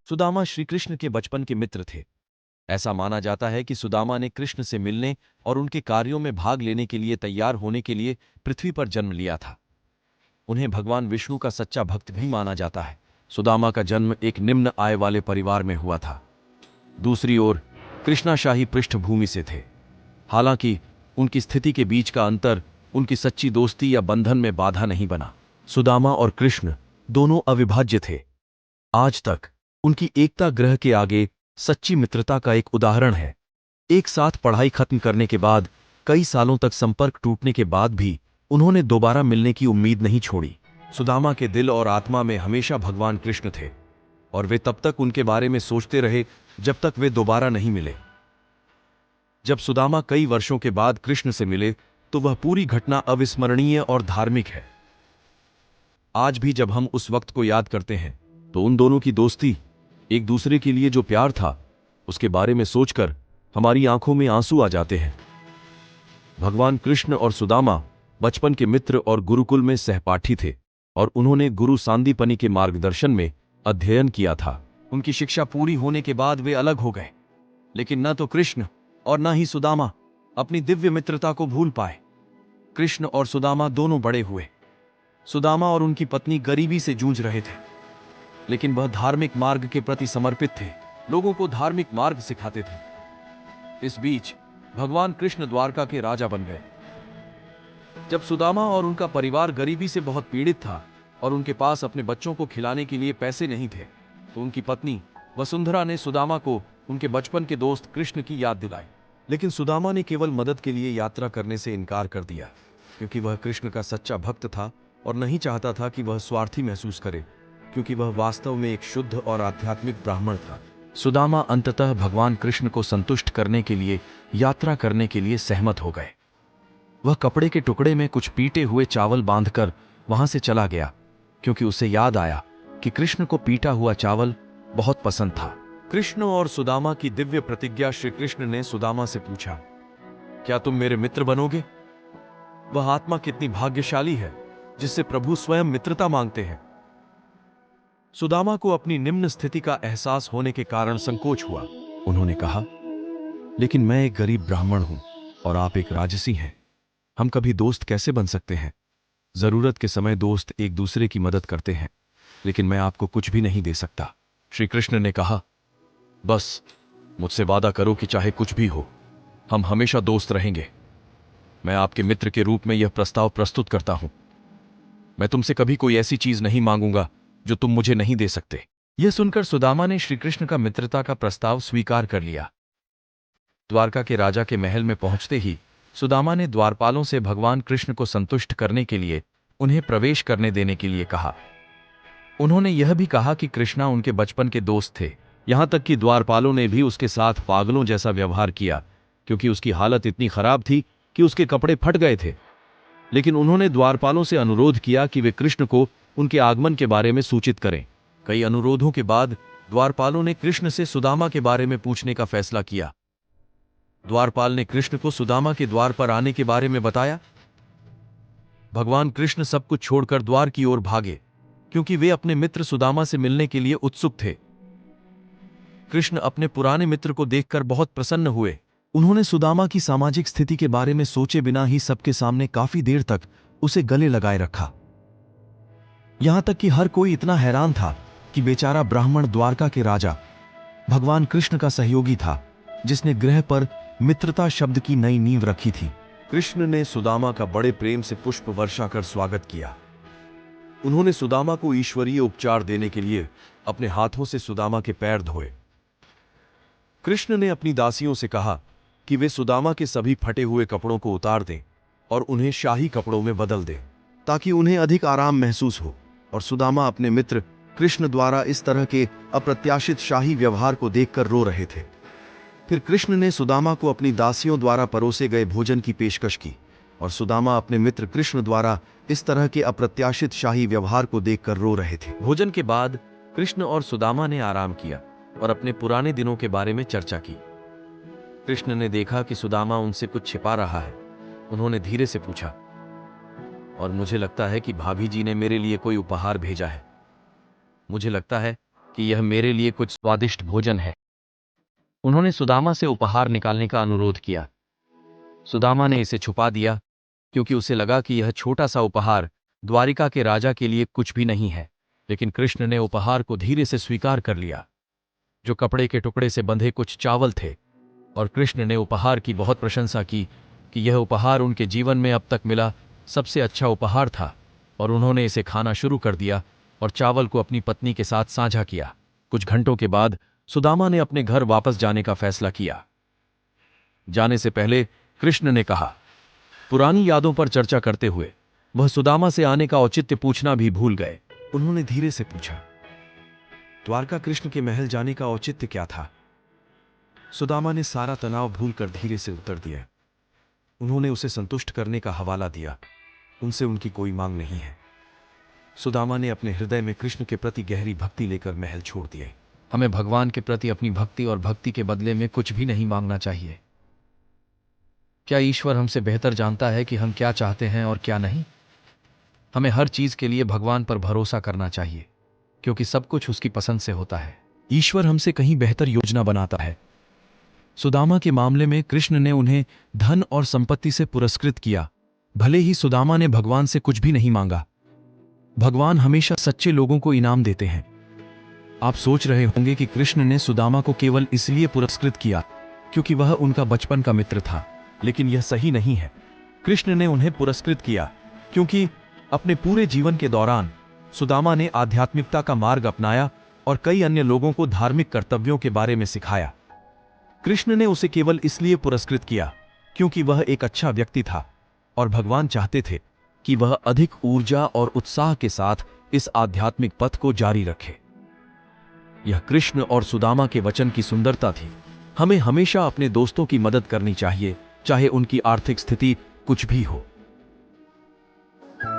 सुदामा श्री कृष्ण के बचपन के मित्र थे। ऐसा माना जाता है कि सुदामा ने कृष्ण से मिलने और उनके कार्यों में भाग लेने के लिए तैयार होने के लिए पृथ्वी पर जन्म लिया था। उन्हें भगवान विष्णु का सच्चा भक्त भी माना जाता है। सुदामा का जन्म एक निम्न आय वाले परिवार में हुआ था। दूसरी ओर कृष्णाशाही पृष्ठभूमि से थे। हालांकि उनकी स्थिति के बीच का अंतर उनकी सच्ची दोस्ती या बंधन में बाधा नहीं बना। सुदामा और कृष्ण दोनों अविभाज्य थे। आज तक उनकी एकता ग्रह के आगे सच्ची मित्रता का एक उदाहरण है। एक साथ पढ़ाई खत्म करने के बाद कई सालों तक संपर्क टूटने के बाद भी उन्होंने दोबारा मिलने की उम्मीद नहीं छोड़ी। सुदामा के दिल और आत्मा में हमेशा भगवान कृष्ण थे और वे तब तक उनके बारे में सोचते रहे जब तक वे दोबारा नहीं मिले। जब सुदामा कई वर्षों के बाद कृष्ण से मिले तो वह पूरी घटना अविस्मरणीय और धार्मिक है। आज भी जब हम उस वक्त को याद करते हैं तो उन दोनों की दोस्ती, एक दूसरे के लिए जो प्यार था, उसके बारे में सोचकर हमारी आंखों में आंसू आ जाते हैं। भगवान कृष्ण और सुदामा बचपन के मित्र और गुरुकुल में सहपाठी थे और उन्होंने गुरु सांदीपनि के मार्गदर्शन में अध्ययन किया था। उनकी शिक्षा पूरी होने के बाद वे अलग हो गए, लेकिन न तो कृष्ण और न ही सुदामा अपनी दिव्य मित्रता को भूल पाए। कृष्ण और सुदामा दोनों बड़े हुए। सुदामा और उनकी पत्नी गरीबी से जूझ रहे थे, लेकिन वह धार्मिक मार्ग के प्रति समर्पित थे, लोगों को धार्मिक मार्ग सिखाते थे। इस बीच भगवान कृष्ण द्वारका के राजा बन गए। जब सुदामा और उनका परिवार गरीबी से बहुत पीड़ित था और उनके पास अपने बच्चों को खिलाने के लिए पैसे नहीं थे, तो उनकी पत्नी वसुंधरा ने सुदामा को उनके बचपन के दोस्त कृष्ण की याद दिलाई। लेकिन सुदामा ने केवल मदद के लिए यात्रा करने से इनकार कर दिया, क्योंकि वह कृष्ण का सच्चा भक्त था और नहीं चाहता था कि वह स्वार्थी महसूस करे, क्योंकि वह वास्तव में एक शुद्ध और आध्यात्मिक ब्राह्मण था। सुदामा अंततः भगवान कृष्ण को संतुष्ट करने के लिए यात्रा करने के लिए सहमत हो गए। वह कपड़े के टुकड़े में कुछ पीटे हुए चावल बांधकर वहां से चला गया, क्योंकि उसे याद आया कि कृष्ण को पीटा हुआ चावल बहुत पसंद था। कृष्ण और सुदामा की दिव्य प्रतिज्ञा। श्री कृष्ण ने सुदामा से पूछा, क्या तुम मेरे मित्र बनोगे? वह आत्मा कितनी भाग्यशाली है जिससे प्रभु स्वयं मित्रता मांगते हैं। सुदामा को अपनी निम्न स्थिति का एहसास होने के कारण संकोच हुआ। उन्होंने कहा, लेकिन मैं एक गरीब ब्राह्मण हूं और आप एक राजसी हैं। हम कभी दोस्त कैसे बन सकते हैं? जरूरत के समय दोस्त एक दूसरे की मदद करते हैं, लेकिन मैं आपको कुछ भी नहीं दे सकता। श्री कृष्ण ने कहा, बस मुझसे वादा करो कि चाहे कुछ भी हो, हम हमेशा दोस्त रहेंगे। मैं आपके मित्र के रूप में यह प्रस्ताव प्रस्तुत करता हूं। मैं तुमसे कभी कोई ऐसी चीज नहीं मांगूंगा जो तुम मुझे नहीं दे सकते। यह सुनकर सुदामा ने श्री कृष्ण का मित्रता का प्रस्ताव स्वीकार कर लिया। द्वारका के राजा के महल में पहुंचते ही सुदामा ने द्वारपालों से भगवान कृष्ण को संतुष्ट करने के लिए उन्हें प्रवेश करने देने के लिए कहा। उन्होंने यह भी कहा कि कृष्णा उनके बचपन के दोस्त थे। यहां तक कि द्वारपालों ने भी उसके साथ पागलों जैसा व्यवहार किया, क्योंकि उसकी हालत इतनी खराब थी कि उसके कपड़े फट गए थे। लेकिन उन्होंने द्वारपालों से अनुरोध किया कि वे कृष्ण को उनके आगमन के बारे में सूचित करें। कई अनुरोधों के बाद द्वारपालों ने कृष्ण से सुदामा के बारे में पूछने का फैसला किया। द्वारपाल ने कृष्ण को सुदामा के द्वार पर आने के बारे में बताया। भगवान कृष्ण सब कुछ छोड़कर द्वार की ओर भागे, क्योंकि वे अपने मित्र सुदामा से मिलने के लिए उत्सुक थे। कृष्ण अपने पुराने मित्र को देखकर बहुत प्रसन्न हुए। उन्होंने सुदामा की सामाजिक स्थिति के बारे में सोचे बिना ही सबके सामने काफी देर तक उसे गले लगाए रखा। यहां तक कि हर कोई इतना हैरान था कि बेचारा ब्राह्मण द्वारका के राजा भगवान कृष्ण का सहयोगी था, जिसने गृह पर मित्रता शब्द की नई नींव रखी थी। कृष्ण ने सुदामा का बड़े प्रेम से पुष्प वर्षा कर स्वागत किया। उन्होंने सुदामा को ईश्वरीय उपचार देने के लिए अपने हाथों से सुदामा के पैर धोए। कृष्ण ने अपनी दासियों से कहा कि वे सुदामा के सभी फटे हुए कपड़ों को उतार दें और उन्हें शाही कपड़ों में बदल दें, ताकि उन्हें अधिक आराम महसूस हो। और सुदामा अपने मित्र कृष्ण द्वारा इस तरह के अप्रत्याशित शाही व्यवहार को देखकर रो रहे थे। फिर कृष्ण ने सुदामा को अपनी दासियों द्वारा परोसे गए भोजन की पेशकश की और सुदामा अपने मित्र कृष्ण द्वारा इस तरह के अप्रत्याशित शाही व्यवहार को देखकर रो रहे थे। भोजन के बाद कृष्ण और सुदामा ने आराम किया और अपने पुराने दिनों के बारे में चर्चा की। कृष्ण ने देखा कि सुदामा उनसे कुछ छिपा रहा है। उन्होंने धीरे से पूछा, और मुझे लगता है कि भाभी जी ने मेरे लिए कोई उपहार भेजा है। मुझे लगता है कि यह मेरे लिए कुछ स्वादिष्ट भोजन है। उन्होंने सुदामा से उपहार निकालने का अनुरोध किया। सुदामा ने इसे छुपा दिया क्योंकि उसे लगा कि यह छोटा सा उपहार द्वारिका के राजा के लिए कुछ भी नहीं है। लेकिन कृष्ण ने उपहार को धीरे से स्वीकार कर लिया, जो कपड़े के टुकड़े से बंधे कुछ चावल थे। और कृष्ण ने उपहार की बहुत प्रशंसा की कि यह उपहार उनके जीवन में अब तक मिला सबसे अच्छा उपहार था। और उन्होंने इसे खाना शुरू कर दिया और चावल को अपनी पत्नी के साथ साझा किया। कुछ घंटों के बाद सुदामा ने अपने घर वापस जाने का फैसला किया। जाने से पहले कृष्ण ने कहा, पुरानी यादों पर चर्चा करते हुए वह सुदामा से आने का औचित्य पूछना भी भूल गए। उन्होंने धीरे से पूछा, द्वारका कृष्ण के महल जाने का औचित्य क्या था? सुदामा ने सारा तनाव भूलकर धीरे से उत्तर दिया। उन्होंने उसे संतुष्ट करने का हवाला दिया। उनसे उनकी कोई मांग नहीं है। सुदामा ने अपने हृदय में कृष्ण के प्रति गहरी भक्ति लेकर महल छोड़ दिए। हमें भगवान के प्रति अपनी भक्ति और भक्ति के बदले में कुछ भी नहीं मांगना चाहिए। क्या ईश्वर हमसे बेहतर जानता है कि हम क्या चाहते हैं और क्या नहीं? हमें हर चीज के लिए भगवान पर भरोसा करना चाहिए, क्योंकि सब कुछ उसकी पसंद से होता है। ईश्वर हमसे कहीं बेहतर योजना बनाता है। सुदामा के मामले में कृष्ण ने उन्हें धन और संपत्ति से पुरस्कृत किया, भले ही सुदामा ने भगवान से कुछ भी नहीं मांगा। भगवान हमेशा सच्चे लोगों को इनाम देते हैं। आप सोच रहे होंगे कि कृष्ण ने सुदामा को केवल इसलिए पुरस्कृत किया क्योंकि वह उनका बचपन का मित्र था, लेकिन यह सही नहीं है। कृष्ण ने उन्हें पुरस्कृत किया क्योंकि अपने पूरे जीवन के दौरान सुदामा ने आध्यात्मिकता का मार्ग अपनाया और कई अन्य लोगों को धार्मिक कर्तव्यों के बारे में सिखाया। कृष्ण ने उसे केवल इसलिए पुरस्कृत किया क्योंकि वह एक अच्छा व्यक्ति था और भगवान चाहते थे कि वह अधिक ऊर्जा और उत्साह के साथ इस आध्यात्मिक पथ को जारी रखे। यह कृष्ण और सुदामा के वचन की सुंदरता थी। हमें हमेशा अपने दोस्तों की मदद करनी चाहिए, चाहे उनकी आर्थिक स्थिति कुछ भी हो।